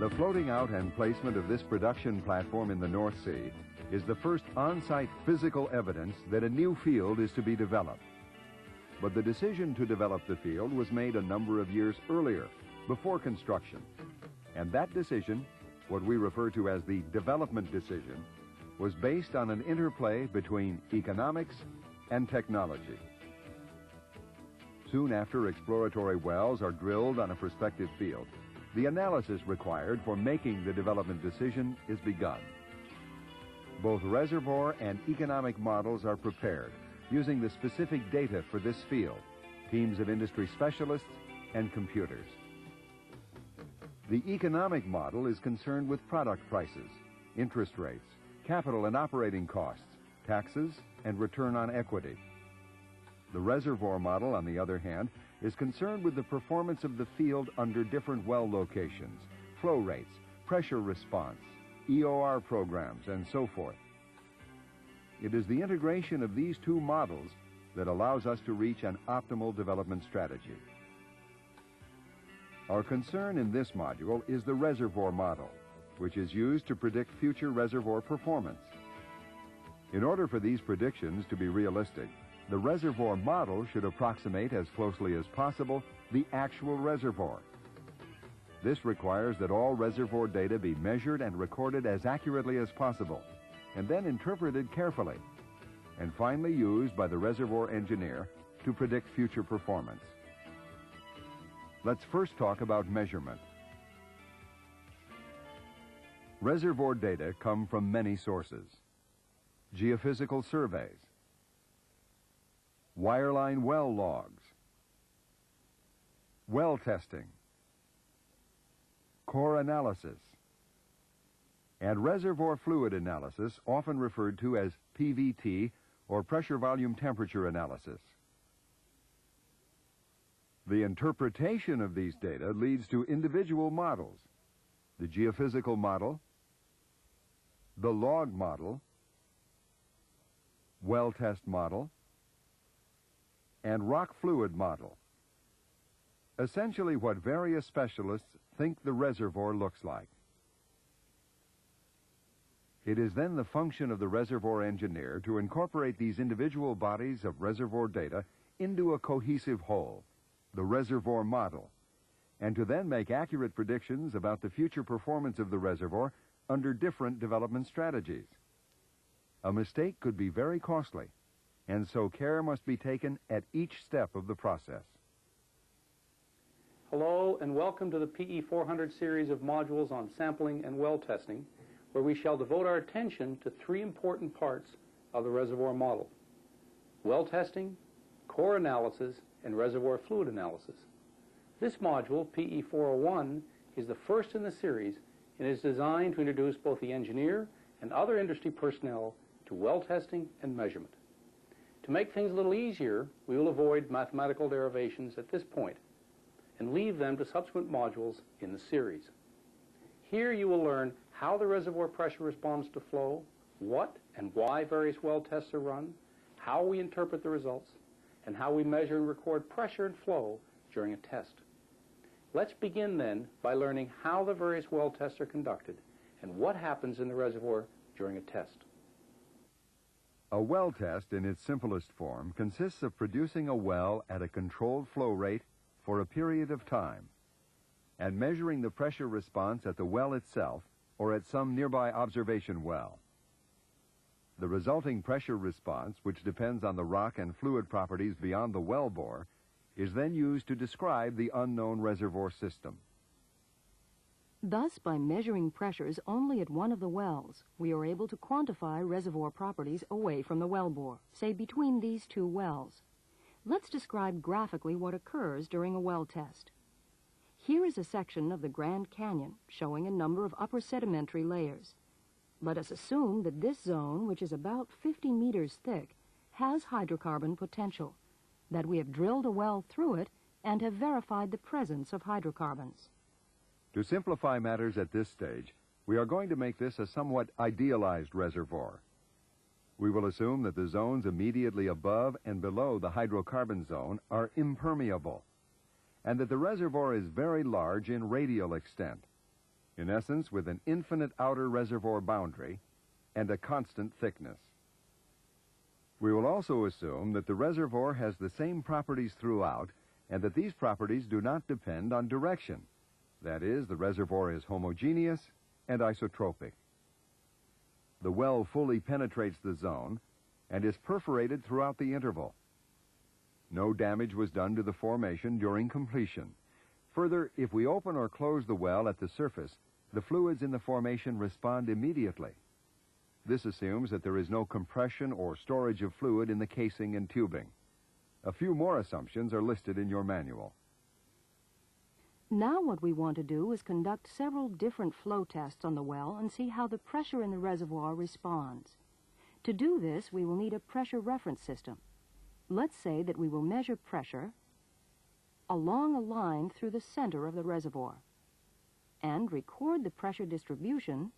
The floating out and placement of this production platform in the North Sea is the first on-site physical evidence that a new field is to be developed. But the decision to develop the field was made a number of years earlier, before construction. And that decision, what we refer to as the development decision, was based on an interplay between economics and technology. Soon after exploratory wells are drilled on a prospective field, the analysis required for making the development decision is begun. Both reservoir and economic models are prepared using the specific data for this field, teams of industry specialists and computers. The economic model is concerned with product prices, interest rates, capital and operating costs, taxes, and return on equity. The reservoir model, on the other hand, is concerned with the performance of the field under different well locations, flow rates, pressure response, EOR programs, and so forth. It is the integration of these two models that allows us to reach an optimal development strategy. Our concern in this module is the reservoir model, which is used to predict future reservoir performance. In order for these predictions to be realistic, the reservoir model should approximate as closely as possible the actual reservoir. This requires that all reservoir data be measured and recorded as accurately as possible, and then interpreted carefully, and finally used by the reservoir engineer to predict future performance. Let's first talk about measurement. Reservoir data come from many sources: geophysical surveys, wireline well logs, well testing, core analysis, and reservoir fluid analysis, often referred to as PVT or pressure volume temperature analysis. The interpretation of these data leads to individual models: the geophysical model, the log model, well test model, and rock fluid model. Essentially what various specialists think the reservoir looks like. It is then the function of the reservoir engineer to incorporate these individual bodies of reservoir data into a cohesive whole, the reservoir model, and to then make accurate predictions about the future performance of the reservoir under different development strategies. A mistake could be very costly, and so care must be taken at each step of the process. Hello and welcome to the PE 400 series of modules on sampling and well testing, where we shall devote our attention to three important parts of the reservoir model: well testing, core analysis, and reservoir fluid analysis. This module, PE 401, is the first in the series and is designed to introduce both the engineer and other industry personnel to well testing and measurement. To make things a little easier, we will avoid mathematical derivations at this point and leave them to subsequent modules in the series. Here you will learn how the reservoir pressure responds to flow, what and why various well tests are run, how we interpret the results, and how we measure and record pressure and flow during a test. Let's begin then by learning how the various well tests are conducted and what happens in the reservoir during a test. A well test in its simplest form consists of producing a well at a controlled flow rate for a period of time and measuring the pressure response at the well itself or at some nearby observation well. The resulting pressure response, which depends on the rock and fluid properties beyond the well bore, is then used to describe the unknown reservoir system. Thus, by measuring pressures only at one of the wells, we are able to quantify reservoir properties away from the wellbore, say between these two wells. Let's describe graphically what occurs during a well test. Here is a section of the Grand Canyon showing a number of upper sedimentary layers. Let us assume that this zone, which is about 50 meters thick, has hydrocarbon potential, that we have drilled a well through it and have verified the presence of hydrocarbons. To simplify matters at this stage, we are going to make this a somewhat idealized reservoir. We will assume that the zones immediately above and below the hydrocarbon zone are impermeable, and that the reservoir is very large in radial extent. in essence with an infinite outer reservoir boundary and a constant thickness. We will also assume that the reservoir has the same properties throughout and that these properties do not depend on direction. That is, the reservoir is homogeneous and isotropic. The well fully penetrates the zone and is perforated throughout the interval. No damage was done to the formation during completion. Further, if we open or close the well at the surface, the fluids in the formation respond immediately. This assumes that there is no compression or storage of fluid in the casing and tubing. A few more assumptions are listed in your manual. Now what we want to do is conduct several different flow tests on the well and see how the pressure in the reservoir responds. To do this, we will need a pressure reference system. Let's say that we will measure pressure along a line through the center of the reservoir and record the pressure distribution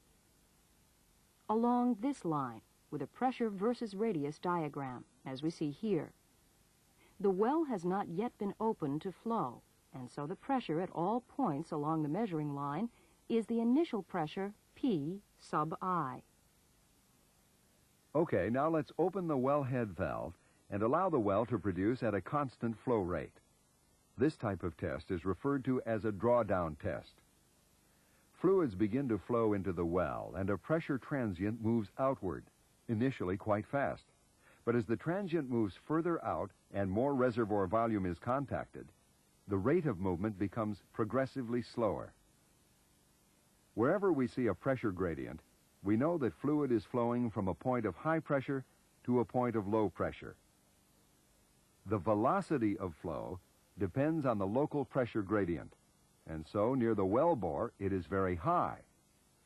along this line with a pressure versus radius diagram, as we see here. The well has not yet been opened to flow, and so the pressure at all points along the measuring line is the initial pressure P sub I. Okay, now let's open the wellhead valve and allow the well to produce at a constant flow rate. This type of test is referred to as a drawdown test. Fluids begin to flow into the well, and a pressure transient moves outward, initially quite fast. But as the transient moves further out and more reservoir volume is contacted, the rate of movement becomes progressively slower. Wherever we see a pressure gradient, we know that fluid is flowing from a point of high pressure to a point of low pressure. The velocity of flow depends on the local pressure gradient, and so near the wellbore it is very high.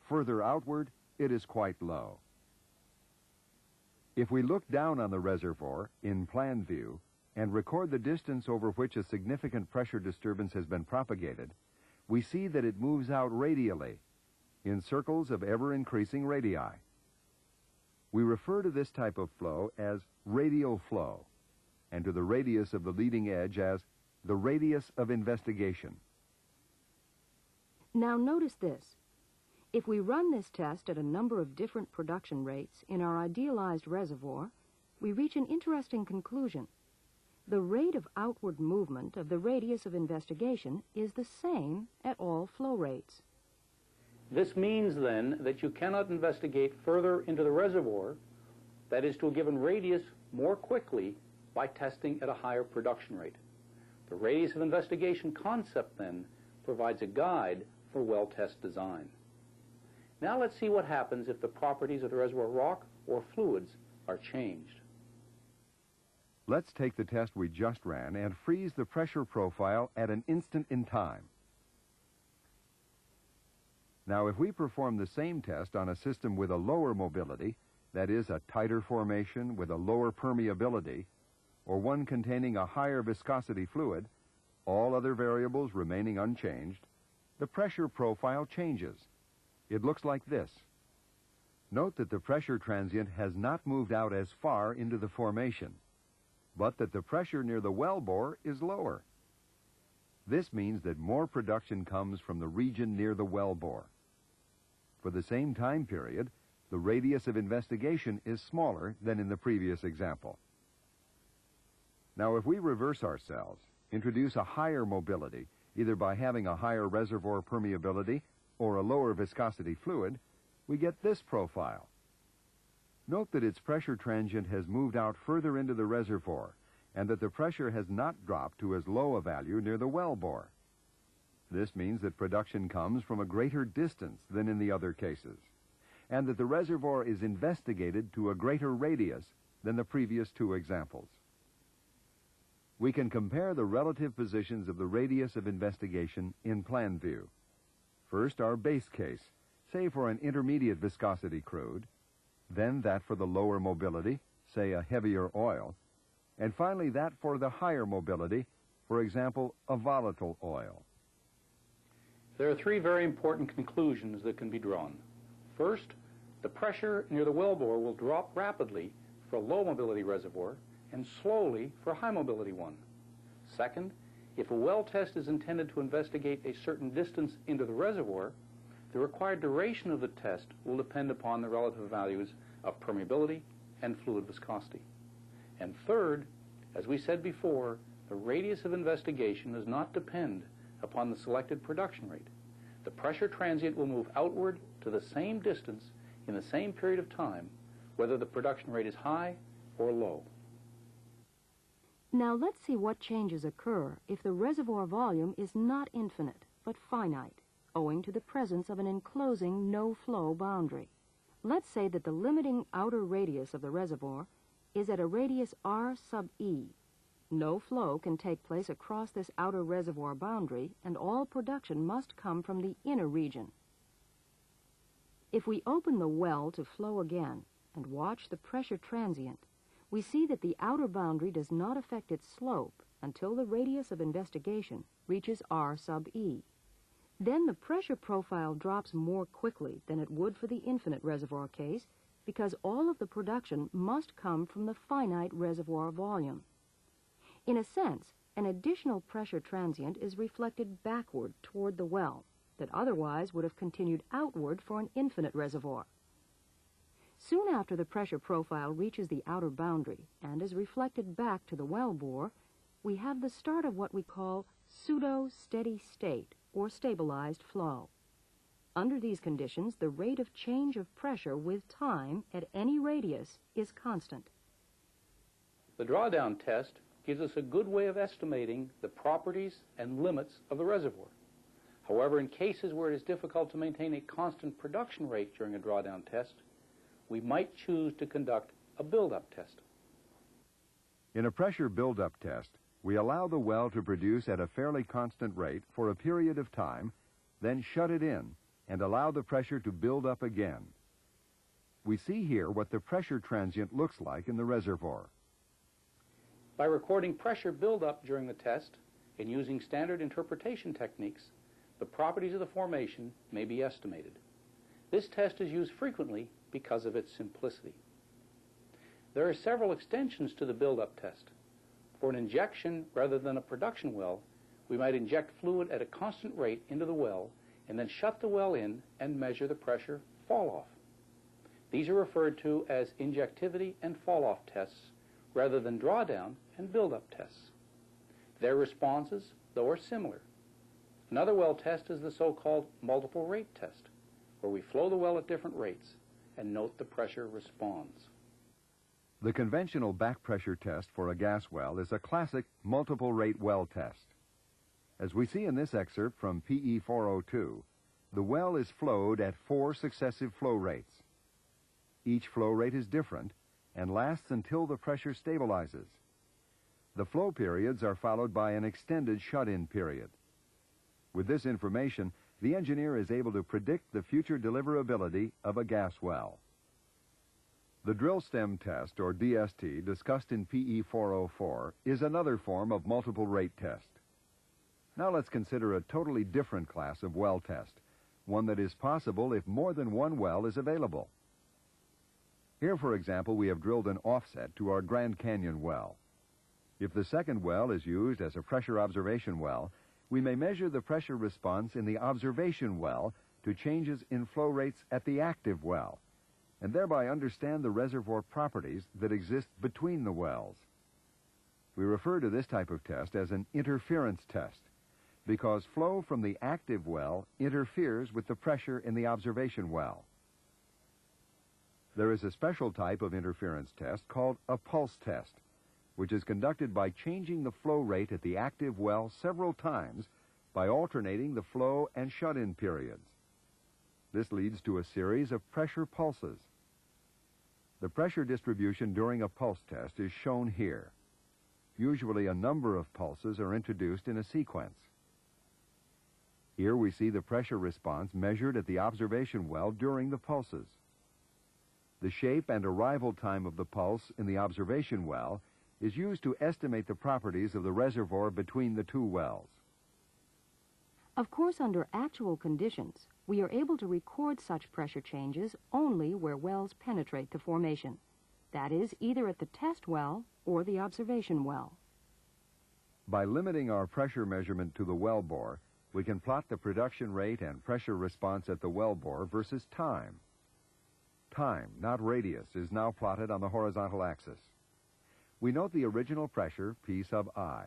Further outward, it is quite low. If we look down on the reservoir in plan view and record the distance over which a significant pressure disturbance has been propagated, we see that it moves out radially, in circles of ever-increasing radii. We refer to this type of flow as radial flow, and to the radius of the leading edge as the radius of investigation. Now notice this. If we run this test at a number of different production rates in our idealized reservoir, we reach an interesting conclusion. The rate of outward movement of the radius of investigation is the same at all flow rates. This means then that you cannot investigate further into the reservoir, that is to a given radius, more quickly by testing at a higher production rate. The radius of investigation concept then provides a guide for well test design. Now let's see what happens if the properties of the reservoir rock or fluids are changed. Let's take the test we just ran and freeze the pressure profile at an instant in time. Now, if we perform the same test on a system with a lower mobility, that is, a tighter formation with a lower permeability, or one containing a higher viscosity fluid, all other variables remaining unchanged, the pressure profile changes. It looks like this. Note that the pressure transient has not moved out as far into the formation, but that the pressure near the wellbore is lower. This means that more production comes from the region near the wellbore. For the same time period, the radius of investigation is smaller than in the previous example. Now, if we reverse ourselves, introduce a higher mobility, either by having a higher reservoir permeability or a lower viscosity fluid, we get this profile. Note that its pressure transient has moved out further into the reservoir and that the pressure has not dropped to as low a value near the wellbore. This means that production comes from a greater distance than in the other cases, and that the reservoir is investigated to a greater radius than the previous two examples. We can compare the relative positions of the radius of investigation in plan view. First, our base case, say for an intermediate viscosity crude, then that for the lower mobility, say a heavier oil, and finally that for the higher mobility, for example, a volatile oil. There are three very important conclusions that can be drawn. First, the pressure near the wellbore will drop rapidly for a low mobility reservoir and slowly for a high mobility one. Second, if a well test is intended to investigate a certain distance into the reservoir, The required duration of the test will depend upon the relative values of permeability and fluid viscosity. And third, as we said before, the radius of investigation does not depend upon the selected production rate. The pressure transient will move outward to the same distance in the same period of time, whether the production rate is high or low. Now let's see what changes occur if the reservoir volume is not infinite, but finite, owing to the presence of an enclosing no-flow boundary. Let's say that the limiting outer radius of the reservoir is at a radius r sub e. No flow can take place across this outer reservoir boundary, and all production must come from the inner region. If we open the well to flow again and watch the pressure transient, we see that the outer boundary does not affect its slope until the radius of investigation reaches r sub e. Then the pressure profile drops more quickly than it would for the infinite reservoir case, because all of the production must come from the finite reservoir volume. In a sense, an additional pressure transient is reflected backward toward the well that otherwise would have continued outward for an infinite reservoir. Soon after the pressure profile reaches the outer boundary and is reflected back to the well bore, we have the start of what we call pseudo-steady state or stabilized flow. Under these conditions, the rate of change of pressure with time at any radius is constant. The drawdown test gives us a good way of estimating the properties and limits of the reservoir. However, in cases where it is difficult to maintain a constant production rate during a drawdown test, we might choose to conduct a build-up test. In a pressure build-up test, we allow the well to produce at a fairly constant rate for a period of time, then shut it in and allow the pressure to build up again. We see here what the pressure transient looks like in the reservoir. By recording pressure buildup during the test and using standard interpretation techniques, the properties of the formation may be estimated. This test is used frequently because of its simplicity. There are several extensions to the buildup test. For an injection rather than a production well, we might inject fluid at a constant rate into the well and then shut the well in and measure the pressure fall-off. These are referred to as injectivity and fall-off tests rather than drawdown and build-up tests. Their responses, though, are similar. Another well test is the so-called multiple rate test, where we flow the well at different rates and note the pressure responds. The conventional back pressure test for a gas well is a classic multiple rate well test. As we see in this excerpt from PE 402, the well is flowed at 4 successive flow rates. Each flow rate is different and lasts until the pressure stabilizes. The flow periods are followed by an extended shut-in period. With this information, the engineer is able to predict the future deliverability of a gas well. The drill stem test, or DST, discussed in PE 404, is another form of multiple rate test. Now let's consider a totally different class of well test, one that is possible if more than one well is available. Here, for example, we have drilled an offset to our Grand Canyon well. If the second well is used as a pressure observation well, we may measure the pressure response in the observation well to changes in flow rates at the active well, and thereby understand the reservoir properties that exist between the wells. We refer to this type of test as an interference test, because flow from the active well interferes with the pressure in the observation well. There is a special type of interference test called a pulse test, which is conducted by changing the flow rate at the active well several times by alternating the flow and shut-in periods. This leads to a series of pressure pulses. The pressure distribution during a pulse test is shown here. Usually a number of pulses are introduced in a sequence. Here we see the pressure response measured at the observation well during the pulses. The shape and arrival time of the pulse in the observation well is used to estimate the properties of the reservoir between the two wells. Of course, under actual conditions, we are able to record such pressure changes only where wells penetrate the formation. That is, either at the test well or the observation well. By limiting our pressure measurement to the well bore, we can plot the production rate and pressure response at the wellbore versus time. Time, not radius, is now plotted on the horizontal axis. We note the original pressure, P sub I.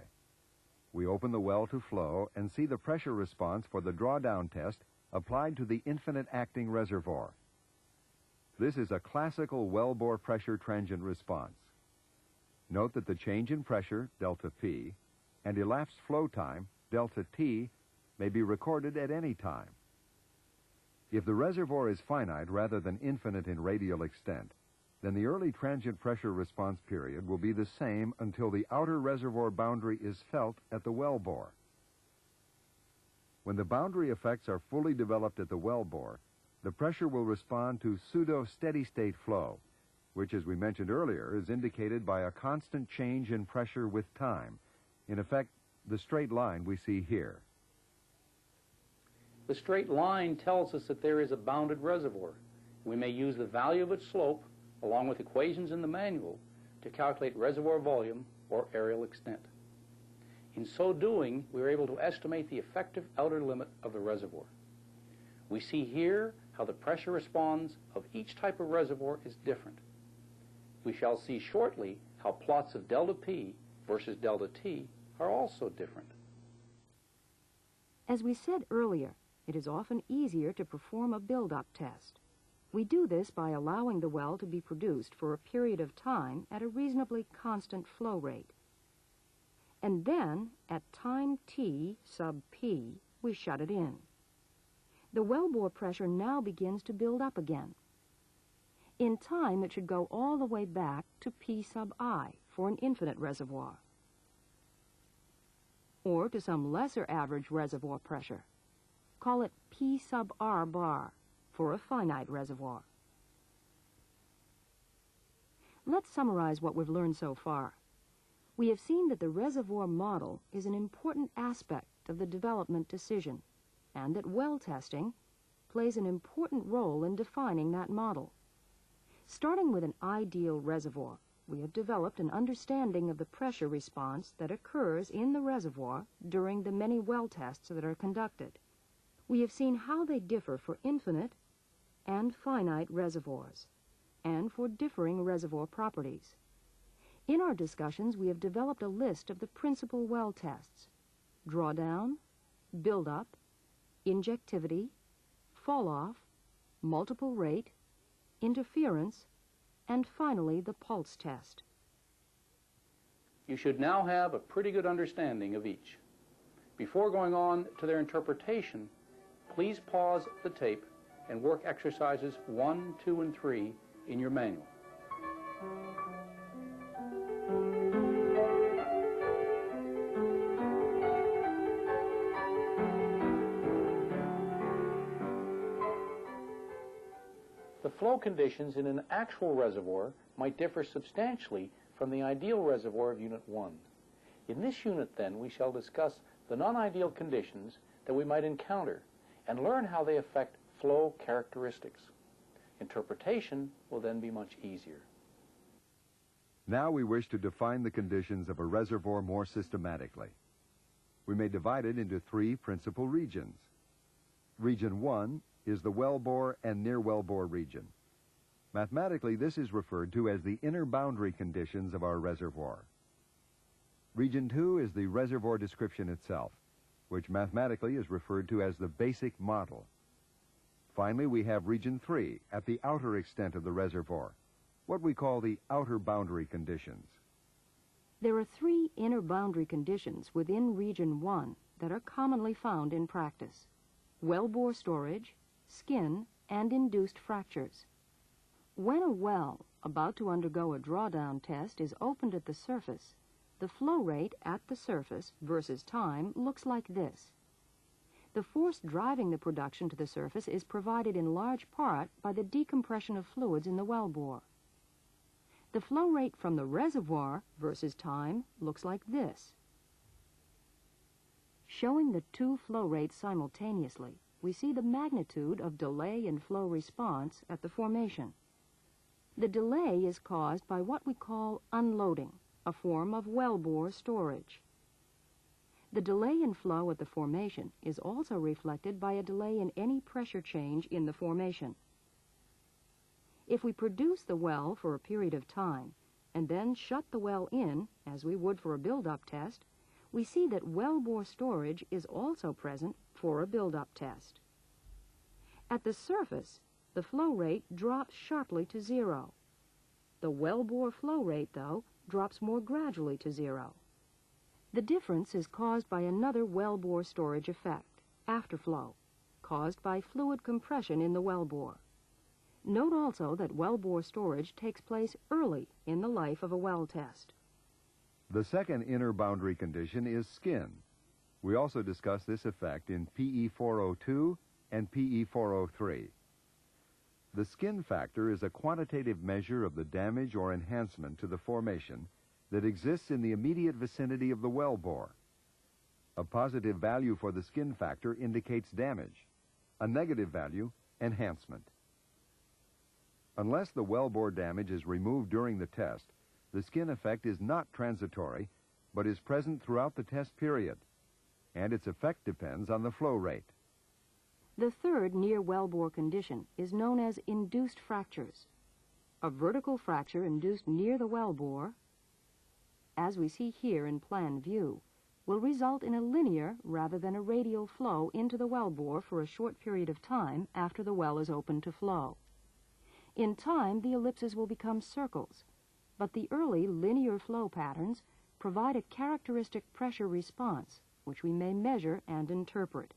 We open the well to flow and see the pressure response for the drawdown test applied to the infinite acting reservoir. This is a classical wellbore pressure transient response. Note that the change in pressure, delta P, and elapsed flow time, delta T, may be recorded at any time. If the reservoir is finite rather than infinite in radial extent, then the early transient pressure response period will be the same until the outer reservoir boundary is felt at the wellbore. When the boundary effects are fully developed at the wellbore, the pressure will respond to pseudo-steady-state flow, which, as we mentioned earlier, is indicated by a constant change in pressure with time. In effect, the straight line we see here. The straight line tells us that there is a bounded reservoir. We may use the value of its slope, along with equations in the manual, to calculate reservoir volume or areal extent. In so doing, we are able to estimate the effective outer limit of the reservoir. We see here how the pressure response of each type of reservoir is different. We shall see shortly how plots of delta P versus delta T are also different. As we said earlier, it is often easier to perform a build-up test. We do this by allowing the well to be produced for a period of time at a reasonably constant flow rate. And then, at time T sub P, we shut it in. The wellbore pressure now begins to build up again. In time, it should go all the way back to P sub I for an infinite reservoir, or to some lesser average reservoir pressure. Call it P sub R bar for a finite reservoir. Let's summarize what we've learned so far. We have seen that the reservoir model is an important aspect of the development decision, and that well testing plays an important role in defining that model. Starting with an ideal reservoir, we have developed an understanding of the pressure response that occurs in the reservoir during the many well tests that are conducted. We have seen how they differ for infinite and finite reservoirs, and for differing reservoir properties. In our discussions, we have developed a list of the principal well tests: drawdown, build-up, injectivity, fall-off, multiple rate, interference, and finally the pulse test. You should now have a pretty good understanding of each. Before going on to their interpretation, please pause the tape and work exercises 1, 2, and 3 in your manual. The flow conditions in an actual reservoir might differ substantially from the ideal reservoir of Unit 1. In this unit, then, we shall discuss the non-ideal conditions that we might encounter and learn how they affect flow characteristics. Interpretation will then be much easier. Now we wish to define the conditions of a reservoir more systematically. We may divide it into 3 principal regions. Region 1 is the wellbore and near wellbore region. Mathematically, this is referred to as the inner boundary conditions of our reservoir. Region 2 is the reservoir description itself, which mathematically is referred to as the basic model. Finally, we have Region 3 at the outer extent of the reservoir, what we call the outer boundary conditions. There are 3 inner boundary conditions within Region 1 that are commonly found in practice: wellbore storage, skin, and induced fractures. When a well about to undergo a drawdown test is opened at the surface, the flow rate at the surface versus time looks like this. The force driving the production to the surface is provided in large part by the decompression of fluids in the wellbore. The flow rate from the reservoir versus time looks like this. Showing the 2 flow rates simultaneously, we see the magnitude of delay in flow response at the formation. The delay is caused by what we call unloading, a form of wellbore storage. The delay in flow at the formation is also reflected by a delay in any pressure change in the formation. If we produce the well for a period of time and then shut the well in, as we would for a build-up test, we see that wellbore storage is also present for a build-up test. At the surface, the flow rate drops sharply to 0. The wellbore flow rate, though, drops more gradually to 0. The difference is caused by another wellbore storage effect, afterflow, caused by fluid compression in the wellbore. Note also that wellbore storage takes place early in the life of a well test. The second inner boundary condition is skin. We also discussed this effect in PE 402 and PE 403. The skin factor is a quantitative measure of the damage or enhancement to the formation that exists in the immediate vicinity of the wellbore. A positive value for the skin factor indicates damage. A negative value, enhancement. Unless the wellbore damage is removed during the test, the skin effect is not transitory, but is present throughout the test period, and its effect depends on the flow rate. The third near wellbore condition is known as induced fractures. A vertical fracture induced near the wellbore, as we see here in plan view, will result in a linear rather than a radial flow into the wellbore for a short period of time after the well is open to flow. In time, the ellipses will become circles, but the early linear flow patterns provide a characteristic pressure response, which we may measure and interpret.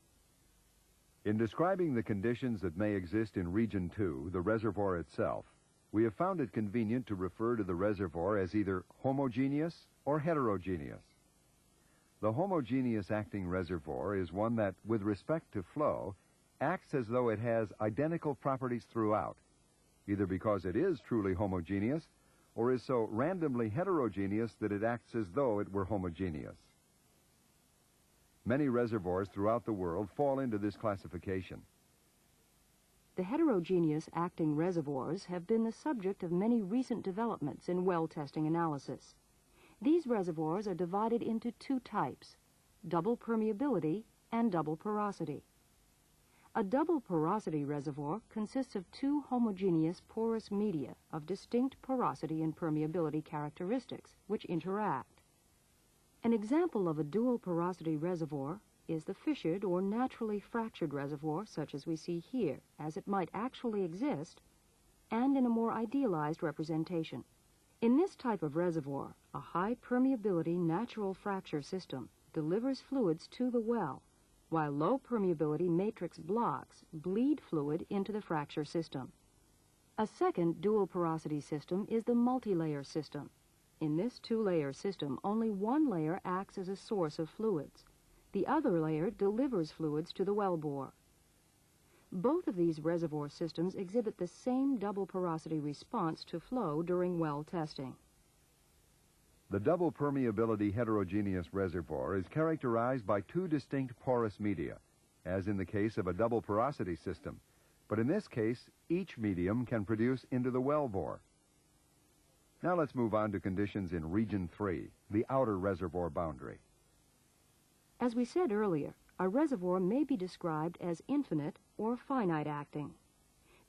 In describing the conditions that may exist in Region 2, the reservoir itself, we have found it convenient to refer to the reservoir as either homogeneous or heterogeneous. The homogeneous acting reservoir is one that, with respect to flow, acts as though it has identical properties throughout, either because it is truly homogeneous or is so randomly heterogeneous that it acts as though it were homogeneous. Many reservoirs throughout the world fall into this classification. The heterogeneous acting reservoirs have been the subject of many recent developments in well testing analysis. These reservoirs are divided into two types, double permeability and double porosity. A double porosity reservoir consists of two homogeneous porous media of distinct porosity and permeability characteristics which interact. An example of a dual porosity reservoir is the fissured or naturally fractured reservoir such as we see here, as it might actually exist, and in a more idealized representation. In this type of reservoir, a high permeability natural fracture system delivers fluids to the well, while low permeability matrix blocks bleed fluid into the fracture system. A second dual porosity system is the multi-layer system. In this two-layer system, only one layer acts as a source of fluids. The other layer delivers fluids to the wellbore. Both of these reservoir systems exhibit the same double porosity response to flow during well testing. The double permeability heterogeneous reservoir is characterized by two distinct porous media, as in the case of a double porosity system, but in this case, each medium can produce into the wellbore. Now let's move on to conditions in Region 3, the outer reservoir boundary. As we said earlier, a reservoir may be described as infinite or finite acting.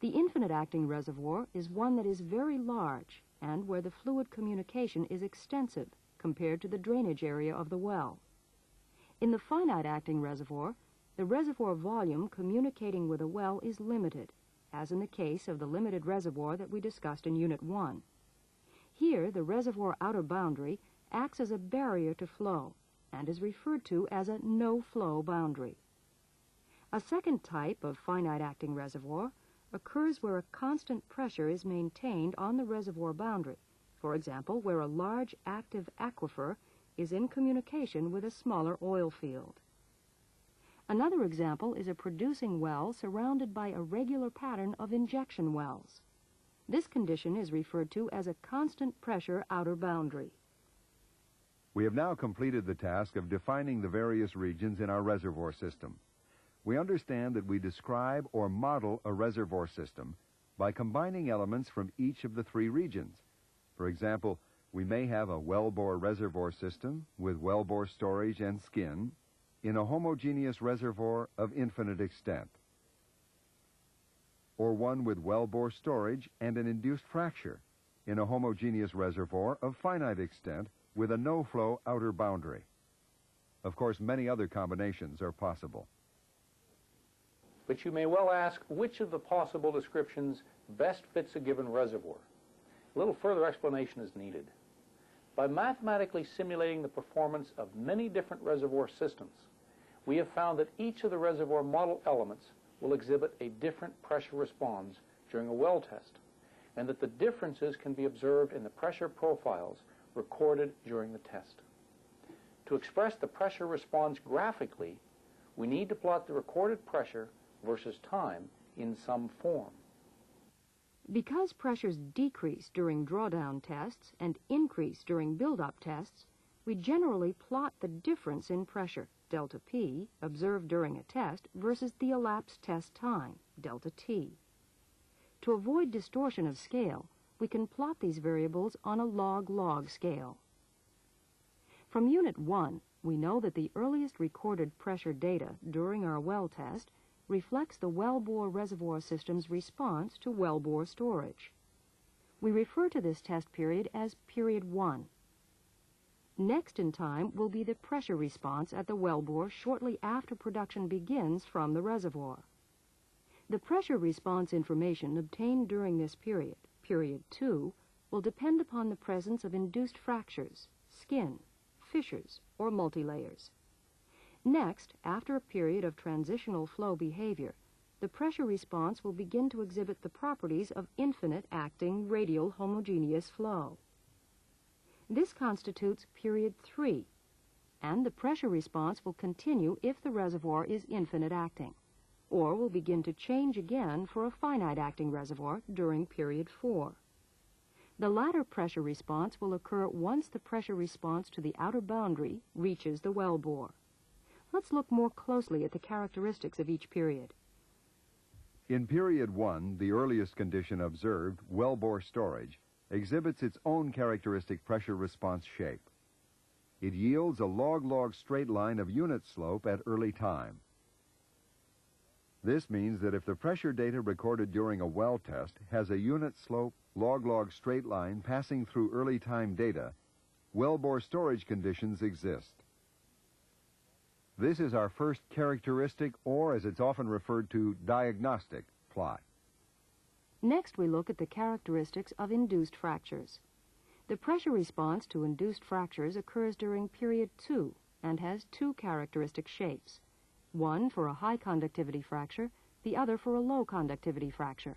The infinite acting reservoir is one that is very large and where the fluid communication is extensive compared to the drainage area of the well. In the finite acting reservoir, the reservoir volume communicating with a well is limited, as in the case of the limited reservoir that we discussed in Unit 1. Here, the reservoir outer boundary acts as a barrier to flow and is referred to as a no-flow boundary. A second type of finite acting reservoir occurs where a constant pressure is maintained on the reservoir boundary, for example, where a large active aquifer is in communication with a smaller oil field. Another example is a producing well surrounded by a regular pattern of injection wells. This condition is referred to as a constant pressure outer boundary. We have now completed the task of defining the various regions in our reservoir system. We understand that we describe or model a reservoir system by combining elements from each of the three regions. For example, we may have a wellbore reservoir system with wellbore storage and skin in a homogeneous reservoir of infinite extent, or one with wellbore storage and an induced fracture in a homogeneous reservoir of finite extent with a no-flow outer boundary. Of course, many other combinations are possible. But you may well ask which of the possible descriptions best fits a given reservoir. A little further explanation is needed. By mathematically simulating the performance of many different reservoir systems, we have found that each of the reservoir model elements will exhibit a different pressure response during a well test, and that the differences can be observed in the pressure profiles recorded during the test. To express the pressure response graphically, we need to plot the recorded pressure versus time in some form. Because pressures decrease during drawdown tests and increase during build-up tests, we generally plot the difference in pressure, delta P, observed during a test versus the elapsed test time, delta T. To avoid distortion of scale, we can plot these variables on a log-log scale. From Unit 1, we know that the earliest recorded pressure data during our well test reflects the wellbore reservoir system's response to wellbore storage. We refer to this test period as Period 1. Next in time will be the pressure response at the wellbore shortly after production begins from the reservoir. The pressure response information obtained during this period, Period 2, will depend upon the presence of induced fractures, skin, fissures, or multilayers. Next, after a period of transitional flow behavior, the pressure response will begin to exhibit the properties of infinite acting radial homogeneous flow. This constitutes Period 3, and the pressure response will continue if the reservoir is infinite acting, or will begin to change again for a finite acting reservoir during Period 4. The latter pressure response will occur once the pressure response to the outer boundary reaches the wellbore. Let's look more closely at the characteristics of each period. In Period 1, the earliest condition observed, wellbore storage, exhibits its own characteristic pressure response shape. It yields a log-log straight line of unit slope at early time. This means that if the pressure data recorded during a well test has a unit slope log-log straight line passing through early time data, wellbore storage conditions exist. This is our first characteristic, or as it's often referred to, diagnostic plot. Next, we look at the characteristics of induced fractures. The pressure response to induced fractures occurs during Period 2 and has two characteristic shapes, one for a high conductivity fracture, the other for a low conductivity fracture.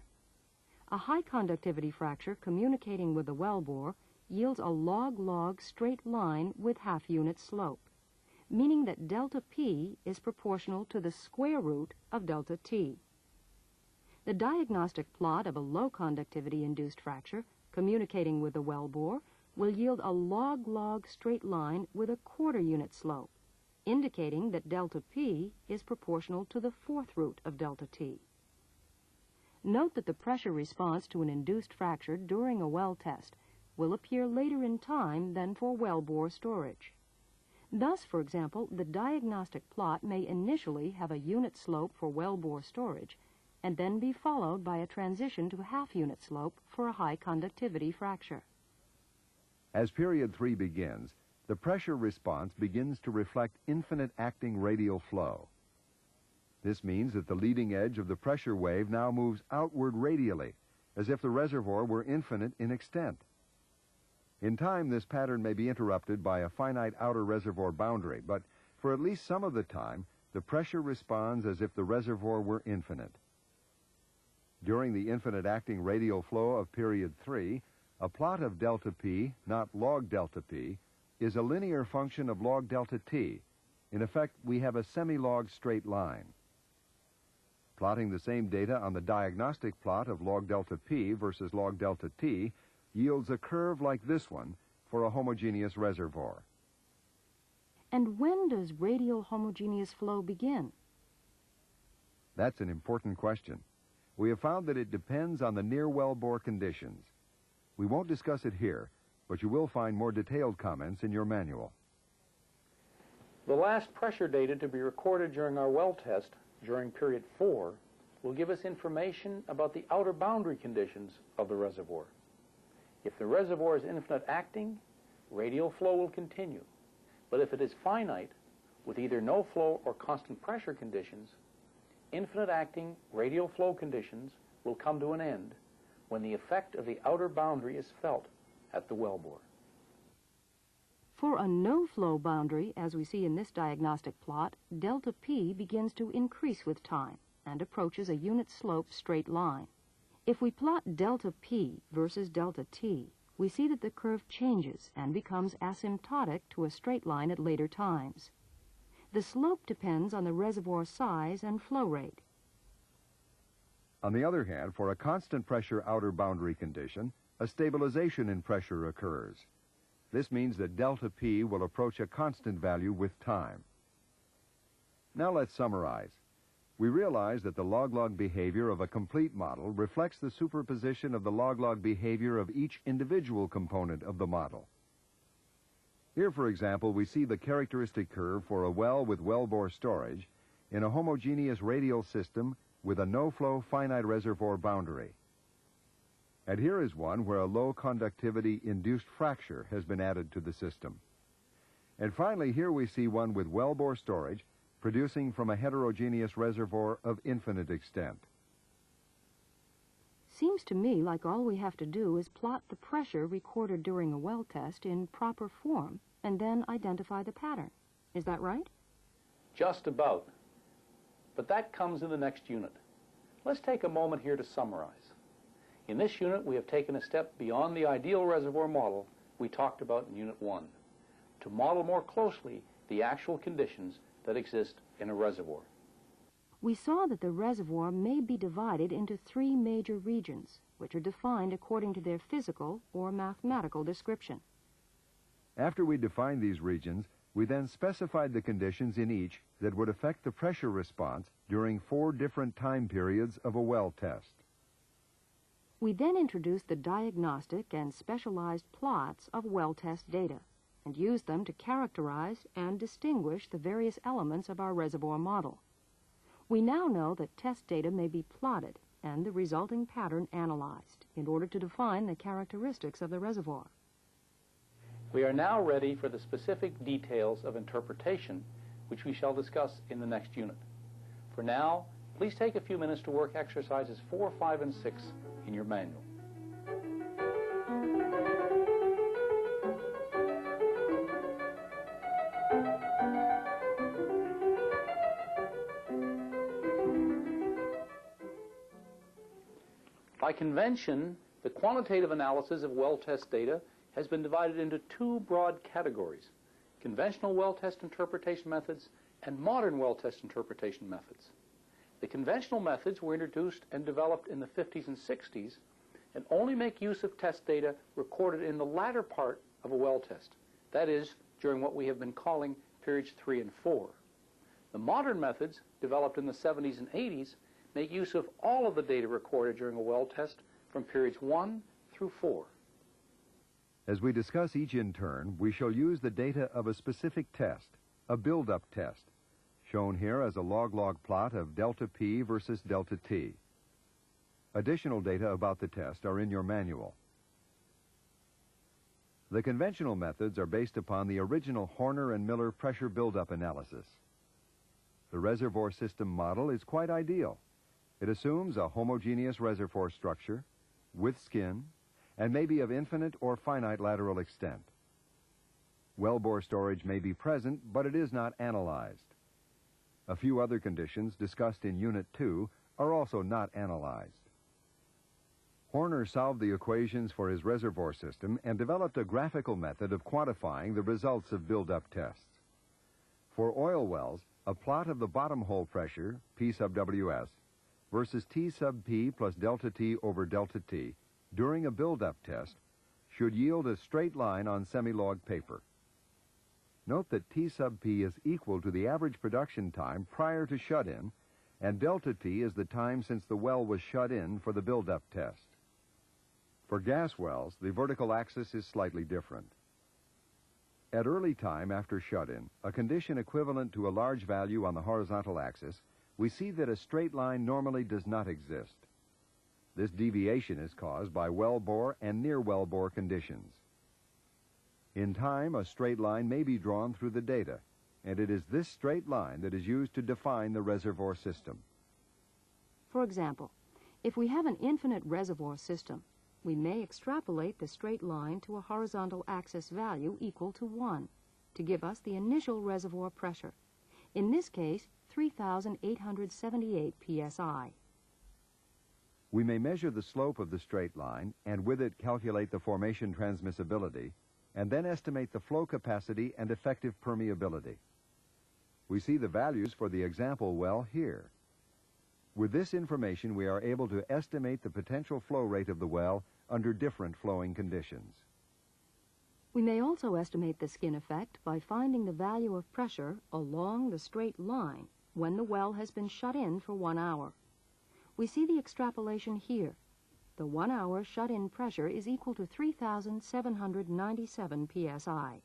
A high conductivity fracture communicating with the wellbore yields a log-log straight line with half-unit slope, meaning that delta P is proportional to the square root of delta T. The diagnostic plot of a low conductivity induced fracture communicating with the wellbore will yield a log-log straight line with a quarter unit slope, indicating that delta P is proportional to the fourth root of delta T. Note that the pressure response to an induced fracture during a well test will appear later in time than for wellbore storage. Thus, for example, the diagnostic plot may initially have a unit slope for wellbore storage and then be followed by a transition to half-unit slope for a high conductivity fracture. As Period 3 begins, the pressure response begins to reflect infinite acting radial flow. This means that the leading edge of the pressure wave now moves outward radially, as if the reservoir were infinite in extent. In time, this pattern may be interrupted by a finite outer reservoir boundary, but for at least some of the time, the pressure responds as if the reservoir were infinite. During the infinite acting radial flow of Period 3, a plot of delta P, not log delta P, is a linear function of log delta T. In effect, we have a semi-log straight line. Plotting the same data on the diagnostic plot of log delta P versus log delta T yields a curve like this one for a homogeneous reservoir. And when does radial homogeneous flow begin? That's an important question. We have found that it depends on the near wellbore conditions. We won't discuss it here, but you will find more detailed comments in your manual. The last pressure data to be recorded during our well test during period 4 will give us information about the outer boundary conditions of the reservoir. If the reservoir is infinite acting, radial flow will continue. But if it is finite, with either no flow or constant pressure conditions, infinite acting radial flow conditions will come to an end when the effect of the outer boundary is felt at the wellbore. For a no-flow boundary, as we see in this diagnostic plot, delta P begins to increase with time and approaches a unit slope straight line. If we plot delta P versus delta T, we see that the curve changes and becomes asymptotic to a straight line at later times. The slope depends on the reservoir size and flow rate. On the other hand, for a constant pressure outer boundary condition, a stabilization in pressure occurs. This means that delta P will approach a constant value with time. Now let's summarize. We realize that the log-log behavior of a complete model reflects the superposition of the log-log behavior of each individual component of the model. Here, for example, we see the characteristic curve for a well with wellbore storage in a homogeneous radial system with a no-flow finite reservoir boundary. And here is one where a low conductivity induced fracture has been added to the system. And finally, here we see one with wellbore storage producing from a heterogeneous reservoir of infinite extent. Seems to me like all we have to do is plot the pressure recorded during a well test in proper form and then identify the pattern. Is that right? Just about. But that comes in the next unit. Let's take a moment here to summarize. In this unit, we have taken a step beyond the ideal reservoir model we talked about in Unit 1 to model more closely the actual conditions that exist in a reservoir. We saw that the reservoir may be divided into 3 major regions, which are defined according to their physical or mathematical description. After we defined these regions, we then specified the conditions in each that would affect the pressure response during 4 different time periods of a well test. We then introduced the diagnostic and specialized plots of well test data and used them to characterize and distinguish the various elements of our reservoir model. We now know that test data may be plotted and the resulting pattern analyzed in order to define the characteristics of the reservoir. We are now ready for the specific details of interpretation, which we shall discuss in the next unit. For now, please take a few minutes to work exercises 4, 5, and 6 in your manual. By convention, the quantitative analysis of well test data has been divided into 2 broad categories: conventional well test interpretation methods and modern well test interpretation methods. The conventional methods were introduced and developed in the 50s and 60s and only make use of test data recorded in the latter part of a well test, that is, during what we have been calling periods 3 and 4. The modern methods, developed in the 70s and 80s, make use of all of the data recorded during a well test from periods 1 through 4. As we discuss each in turn, we shall use the data of a specific test, a build-up test, shown here as a log-log plot of delta P versus delta T. Additional data about the test are in your manual. The conventional methods are based upon the original Horner and Miller pressure buildup analysis. The reservoir system model is quite ideal. It assumes a homogeneous reservoir structure with skin and may be of infinite or finite lateral extent. Wellbore storage may be present, but it is not analyzed. A few other conditions discussed in Unit 2 are also not analyzed. Horner solved the equations for his reservoir system and developed a graphical method of quantifying the results of build-up tests. For oil wells, a plot of the bottom hole pressure, P sub WS, versus T sub P plus delta T over delta T during a build-up test should yield a straight line on semi-log paper. Note that T sub P is equal to the average production time prior to shut-in, and delta T is the time since the well was shut in for the build-up test. For gas wells, the vertical axis is slightly different. At early time after shut-in, a condition equivalent to a large value on the horizontal axis, we see that a straight line normally does not exist. This deviation is caused by wellbore and near wellbore conditions. In time, a straight line may be drawn through the data, and it is this straight line that is used to define the reservoir system. For example, if we have an infinite reservoir system, we may extrapolate the straight line to a horizontal axis value equal to 1 to give us the initial reservoir pressure. In this case, 3,878 psi. We may measure the slope of the straight line and with it calculate the formation transmissibility and then estimate the flow capacity and effective permeability. We see the values for the example well here. With this information, we are able to estimate the potential flow rate of the well under different flowing conditions. We may also estimate the skin effect by finding the value of pressure along the straight line when the well has been shut in for 1 hour. We see the extrapolation here. The 1 hour shut-in pressure is equal to 3,797 psi.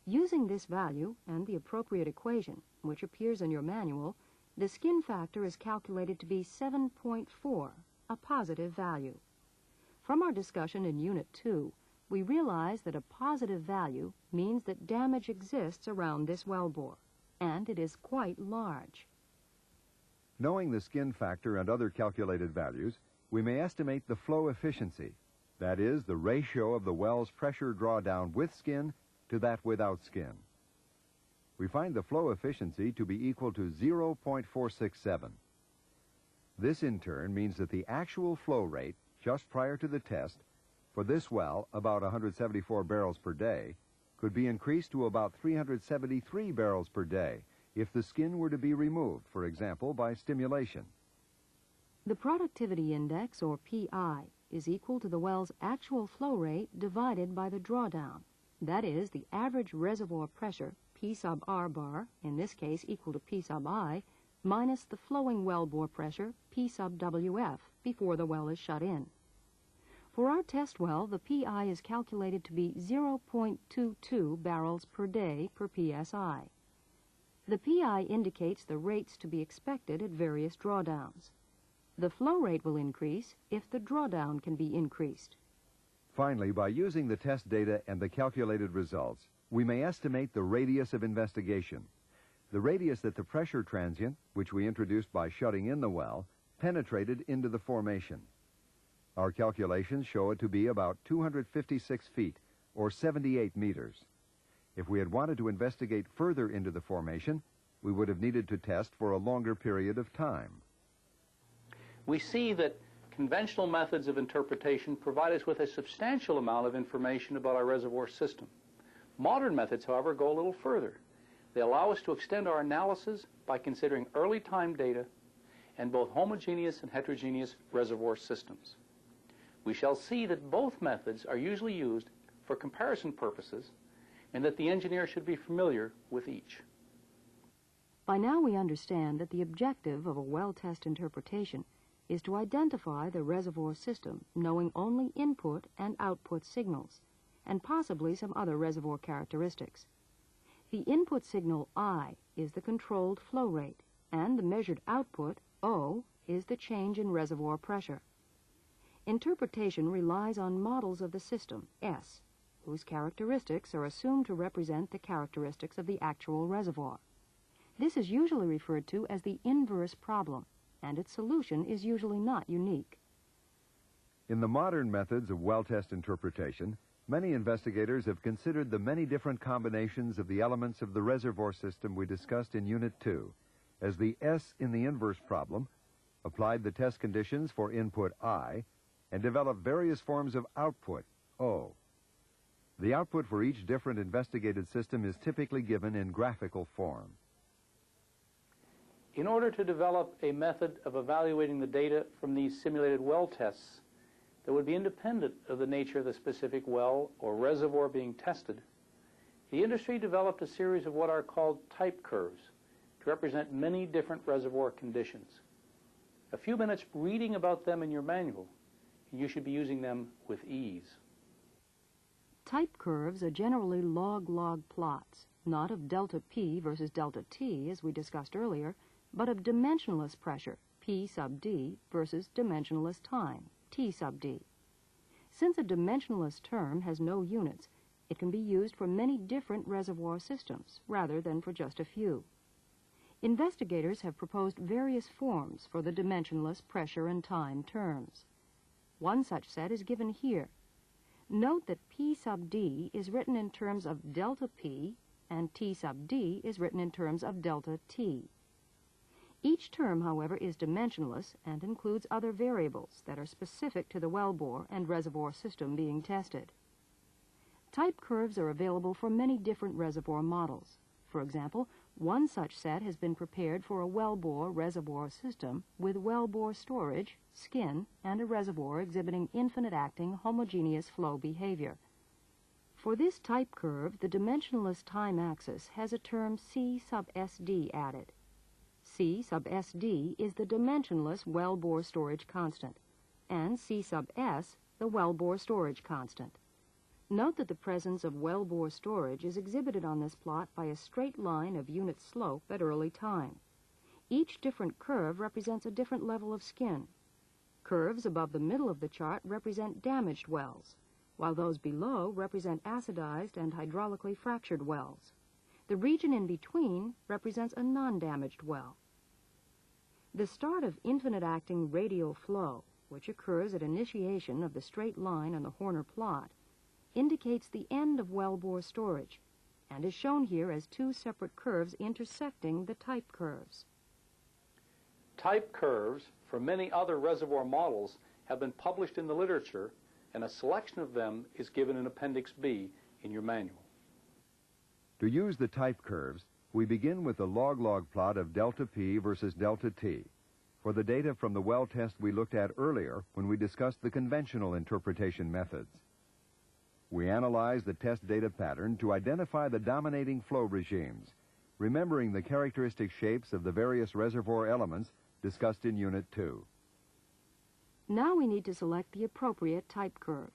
Using this value and the appropriate equation, which appears in your manual, the skin factor is calculated to be 7.4, a positive value. From our discussion in Unit 2, we realize that a positive value means that damage exists around this wellbore, and it is quite large. Knowing the skin factor and other calculated values, we may estimate the flow efficiency, that is, the ratio of the well's pressure drawdown with skin to that without skin. We find the flow efficiency to be equal to 0.467. This in turn means that the actual flow rate just prior to the test for this well, about 174 barrels per day, could be increased to about 373 barrels per day if the skin were to be removed, for example, by stimulation. The productivity index, or PI, is equal to the well's actual flow rate divided by the drawdown. That is, the average reservoir pressure, P sub R bar, in this case equal to P sub I, minus the flowing wellbore pressure, P sub WF, before the well is shut in. For our test well, the PI is calculated to be 0.22 barrels per day per PSI. The PI indicates the rates to be expected at various drawdowns. The flow rate will increase if the drawdown can be increased. Finally, by using the test data and the calculated results, we may estimate the radius of investigation, the radius that the pressure transient, which we introduced by shutting in the well, penetrated into the formation. Our calculations show it to be about 256 feet, or 78 meters. If we had wanted to investigate further into the formation, we would have needed to test for a longer period of time. We see that conventional methods of interpretation provide us with a substantial amount of information about our reservoir system. Modern methods, however, go a little further. They allow us to extend our analysis by considering early time data and both homogeneous and heterogeneous reservoir systems. We shall see that both methods are usually used for comparison purposes and that the engineer should be familiar with each. By now we understand that the objective of a well test interpretation is to identify the reservoir system, knowing only input and output signals, and possibly some other reservoir characteristics. The input signal I is the controlled flow rate, and the measured output, O, is the change in reservoir pressure. Interpretation relies on models of the system, S, whose characteristics are assumed to represent the characteristics of the actual reservoir. This is usually referred to as the inverse problem, and its solution is usually not unique. In the modern methods of well test interpretation, many investigators have considered the many different combinations of the elements of the reservoir system we discussed in Unit 2 as the S in the inverse problem, applied the test conditions for input I, and developed various forms of output, O. The output for each different investigated system is typically given in graphical form. In order to develop a method of evaluating the data from these simulated well tests that would be independent of the nature of the specific well or reservoir being tested, the industry developed a series of what are called type curves to represent many different reservoir conditions. A few minutes reading about them in your manual You should be using them with ease. Type curves are generally log-log plots, not of delta P versus delta T, as we discussed earlier, but of dimensionless pressure, P sub D, versus dimensionless time, T sub D. Since a dimensionless term has no units, it can be used for many different reservoir systems, rather than for just a few. Investigators have proposed various forms for the dimensionless pressure and time terms. One such set is given here. Note that P sub D is written in terms of delta P and T sub D is written in terms of delta T. Each term, however, is dimensionless and includes other variables that are specific to the wellbore and reservoir system being tested. Type curves are available for many different reservoir models. For example, one such set has been prepared for a wellbore reservoir system with wellbore storage, skin, and a reservoir exhibiting infinite-acting homogeneous flow behavior. For this type curve, the dimensionless time axis has a term C sub SD added. C sub SD is the dimensionless wellbore storage constant, and C sub S the wellbore storage constant. Note that the presence of wellbore storage is exhibited on this plot by a straight line of unit slope at early time. Each different curve represents a different level of skin. Curves above the middle of the chart represent damaged wells, while those below represent acidized and hydraulically fractured wells. The region in between represents a non-damaged well. The start of infinite-acting radial flow, which occurs at initiation of the straight line on the Horner plot, indicates the end of wellbore storage, and is shown here as two separate curves intersecting the type curves. Type curves for many other reservoir models have been published in the literature, and a selection of them is given in Appendix B in your manual. To use the type curves, we begin with the log-log plot of delta P versus delta T for the data from the well test we looked at earlier when we discussed the conventional interpretation methods. We analyze the test data pattern to identify the dominating flow regimes, remembering the characteristic shapes of the various reservoir elements discussed in Unit 2. Now we need to select the appropriate type curve.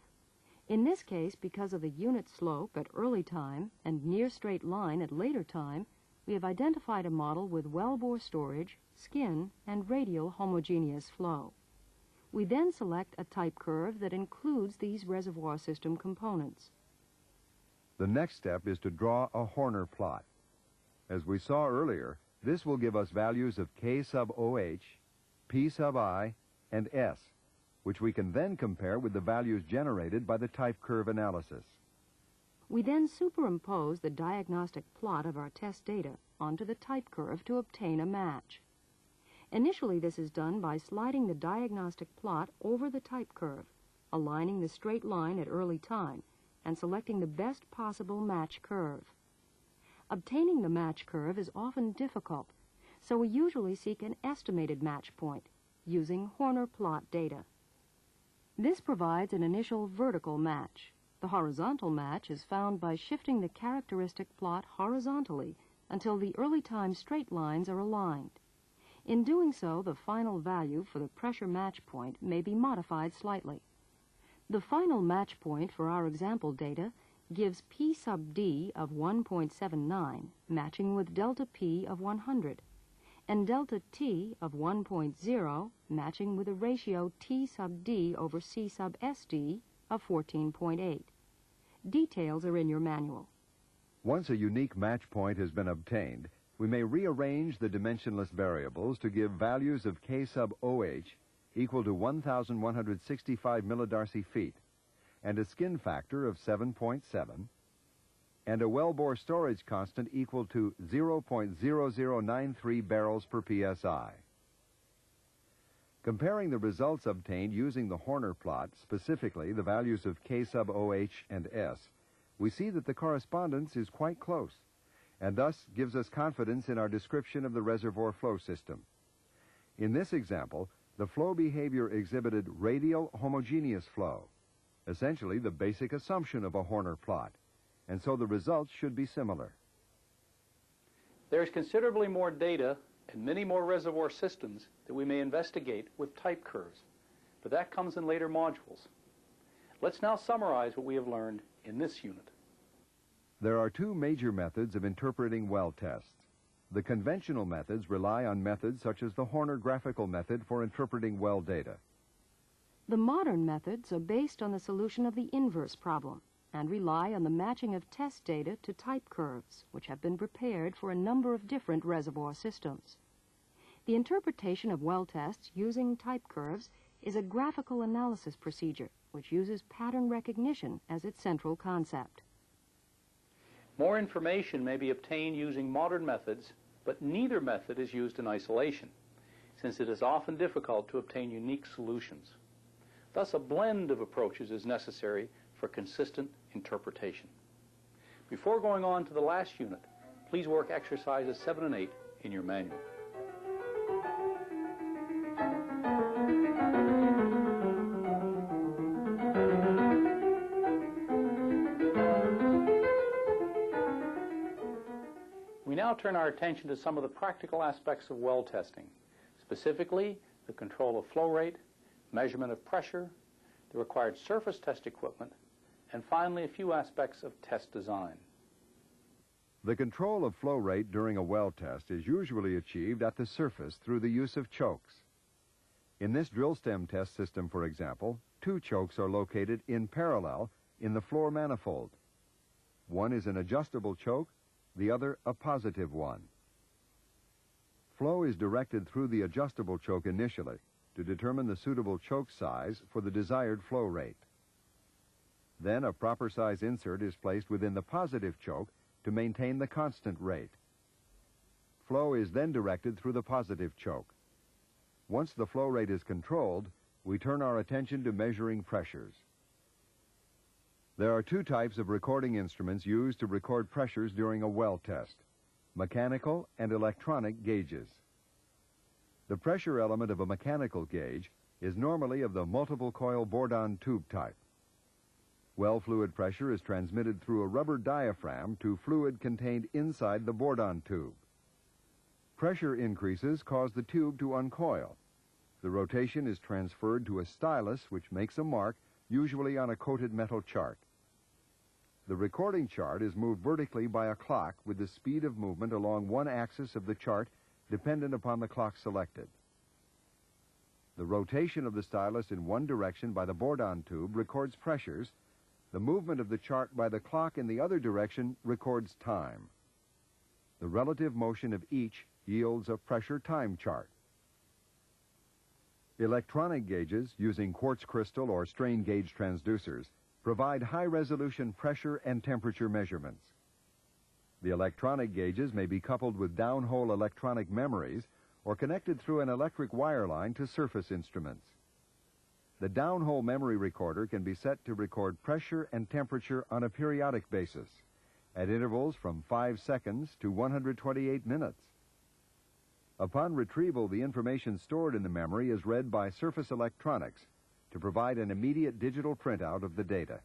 In this case, because of the unit slope at early time and near straight line at later time, we have identified a model with wellbore storage, skin, and radial homogeneous flow. We then select a type curve that includes these reservoir system components. The next step is to draw a Horner plot. As we saw earlier, this will give us values of K sub OH, P sub I, and S, which we can then compare with the values generated by the type curve analysis. We then superimpose the diagnostic plot of our test data onto the type curve to obtain a match. Initially, this is done by sliding the diagnostic plot over the type curve, aligning the straight line at early time, and selecting the best possible match curve. Obtaining the match curve is often difficult, so we usually seek an estimated match point using Horner plot data. This provides an initial vertical match. The horizontal match is found by shifting the characteristic plot horizontally until the early time straight lines are aligned. In doing so, the final value for the pressure match point may be modified slightly. The final match point for our example data gives P sub D of 1.79, matching with delta P of 100, and delta T of 1.0, matching with a ratio T sub D over C sub SD of 14.8. Details are in your manual. Once a unique match point has been obtained, we may rearrange the dimensionless variables to give values of K sub OH equal to 1,165 millidarcy feet, and a skin factor of 7.7, and a wellbore storage constant equal to 0.0093 barrels per psi. Comparing the results obtained using the Horner plot, specifically the values of K sub OH and S, we see that the correspondence is quite close, and thus gives us confidence in our description of the reservoir flow system. In this example, the flow behavior exhibited radial homogeneous flow, essentially the basic assumption of a Horner plot, and so the results should be similar. There is considerably more data and many more reservoir systems that we may investigate with type curves. but that comes in later modules. Let's now summarize what we have learned in this unit. There are two major methods of interpreting well tests. The conventional methods rely on methods such as the Horner graphical method for interpreting well data. The modern methods are based on the solution of the inverse problem and rely on the matching of test data to type curves, which have been prepared for a number of different reservoir systems. The interpretation of well tests using type curves is a graphical analysis procedure which uses pattern recognition as its central concept. More information may be obtained using modern methods, but neither method is used in isolation, since it is often difficult to obtain unique solutions. Thus, a blend of approaches is necessary for consistent interpretation. Before going on to the last unit, please work exercises 7 and 8 in your manual. We now turn our attention to some of the practical aspects of well testing, specifically the control of flow rate, measurement of pressure, the required surface test equipment, and finally a few aspects of test design. The control of flow rate during a well test is usually achieved at the surface through the use of chokes. In this drill stem test system, for example, 2 chokes are located in parallel in the floor manifold. One is an adjustable choke, the other a positive one. Flow is directed through the adjustable choke initially to determine the suitable choke size for the desired flow rate. Then a proper size insert is placed within the positive choke to maintain the constant rate. Flow is then directed through the positive choke. Once the flow rate is controlled, we turn our attention to measuring pressures. There are 2 types of recording instruments used to record pressures during a well test: mechanical and electronic gauges. The pressure element of a mechanical gauge is normally of the multiple coil bourdon tube type. Well fluid pressure is transmitted through a rubber diaphragm to fluid contained inside the bourdon tube. Pressure increases cause the tube to uncoil. The rotation is transferred to a stylus which makes a mark, usually on a coated metal chart. The recording chart is moved vertically by a clock with the speed of movement along one axis of the chart dependent upon the clock selected. The rotation of the stylus in one direction by the bourdon tube records pressures. The movement of the chart by the clock in the other direction records time. The relative motion of each yields a pressure time chart. Electronic gauges using quartz crystal or strain gauge transducers provide high-resolution pressure and temperature measurements. The electronic gauges may be coupled with downhole electronic memories or connected through an electric wire line to surface instruments. The downhole memory recorder can be set to record pressure and temperature on a periodic basis at intervals from 5 seconds to 128 minutes. Upon retrieval, the information stored in the memory is read by surface electronics to provide an immediate digital printout of the data.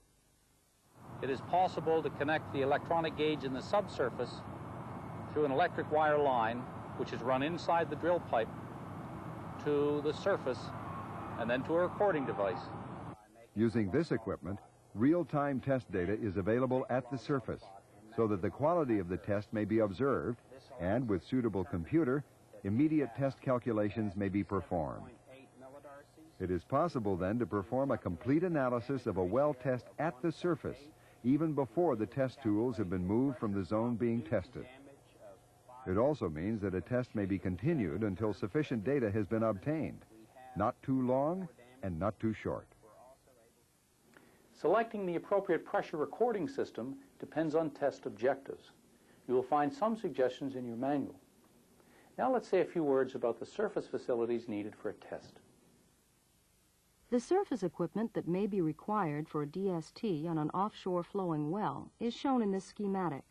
It is possible to connect the electronic gauge in the subsurface through an electric wire line, which is run inside the drill pipe, to the surface and then to a recording device. Using this equipment, real-time test data is available at the surface so that the quality of the test may be observed, and with suitable computer, immediate test calculations may be performed. It is possible then to perform a complete analysis of a well test at the surface, even before the test tools have been moved from the zone being tested. It also means that a test may be continued until sufficient data has been obtained, not too long and not too short. Selecting the appropriate pressure recording system depends on test objectives. You will find some suggestions in your manual. Now let's say a few words about the surface facilities needed for a test. The surface equipment that may be required for a DST on an offshore flowing well is shown in this schematic.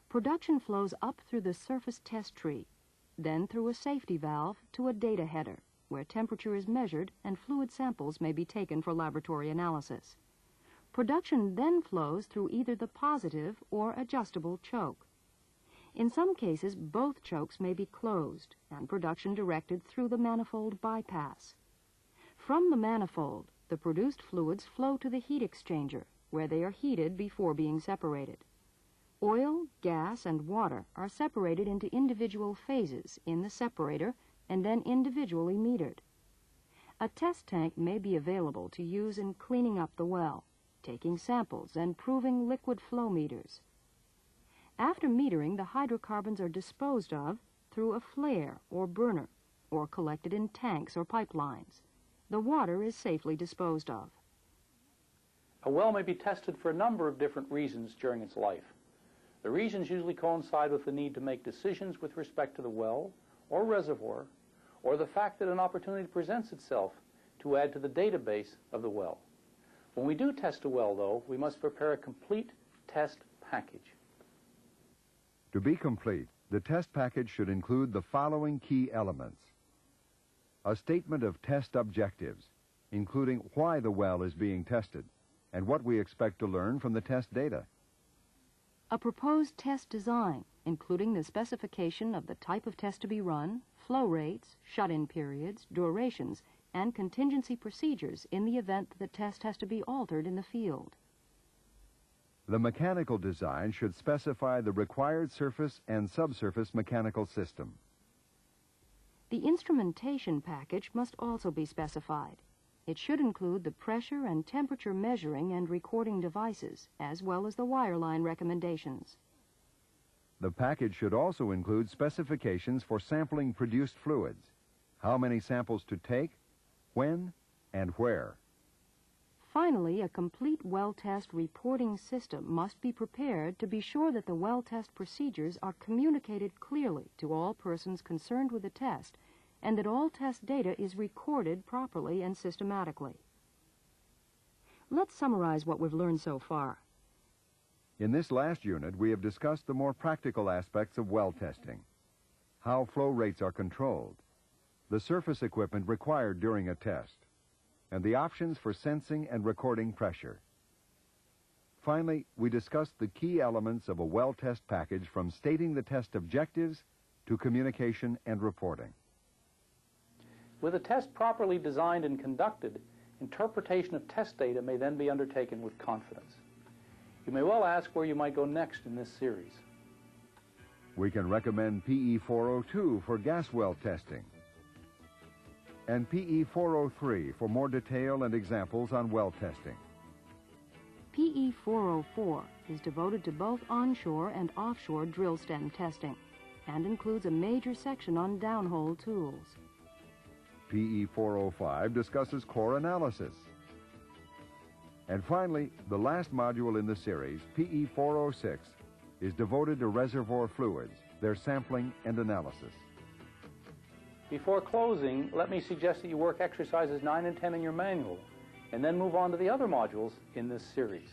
Production flows up through the surface test tree, then through a safety valve to a data header, where temperature is measured and fluid samples may be taken for laboratory analysis. Production then flows through either the positive or adjustable choke. In some cases, both chokes may be closed and production directed through the manifold bypass. From the manifold, the produced fluids flow to the heat exchanger, where they are heated before being separated. Oil, gas, and water are separated into individual phases in the separator and then individually metered. A test tank may be available to use in cleaning up the well, taking samples and proving liquid flow meters. After metering, the hydrocarbons are disposed of through a flare or burner, or collected in tanks or pipelines. The water is safely disposed of. A well may be tested for a number of different reasons during its life. The reasons usually coincide with the need to make decisions with respect to the well or reservoir, or the fact that an opportunity presents itself to add to the database of the well. When we do test a well, though, we must prepare a complete test package. To be complete, the test package should include the following key elements: a statement of test objectives, including why the well is being tested and what we expect to learn from the test data. A proposed test design, including the specification of the type of test to be run, flow rates, shut-in periods, durations, and contingency procedures in the event that the test has to be altered in the field. The mechanical design should specify the required surface and subsurface mechanical system. The instrumentation package must also be specified. It should include the pressure and temperature measuring and recording devices, as well as the wireline recommendations. The package should also include specifications for sampling produced fluids, how many samples to take, when, and where. Finally, a complete well test reporting system must be prepared to be sure that the well test procedures are communicated clearly to all persons concerned with the test, and that all test data is recorded properly and systematically. Let's summarize what we've learned so far. In this last unit, we have discussed the more practical aspects of well testing, how flow rates are controlled, the surface equipment required during a test, and the options for sensing and recording pressure. Finally, we discussed the key elements of a well test package, from stating the test objectives to communication and reporting. With a test properly designed and conducted, interpretation of test data may then be undertaken with confidence. You may well ask where you might go next in this series. We can recommend PE 402 for gas well testing, and PE 403 for more detail and examples on well testing. PE 404 is devoted to both onshore and offshore drill stem testing and includes a major section on downhole tools. PE 405 discusses core analysis. And finally, the last module in the series, PE 406, is devoted to reservoir fluids, their sampling and analysis. Before closing, let me suggest that you work exercises 9 and 10 in your manual, and then move on to the other modules in this series.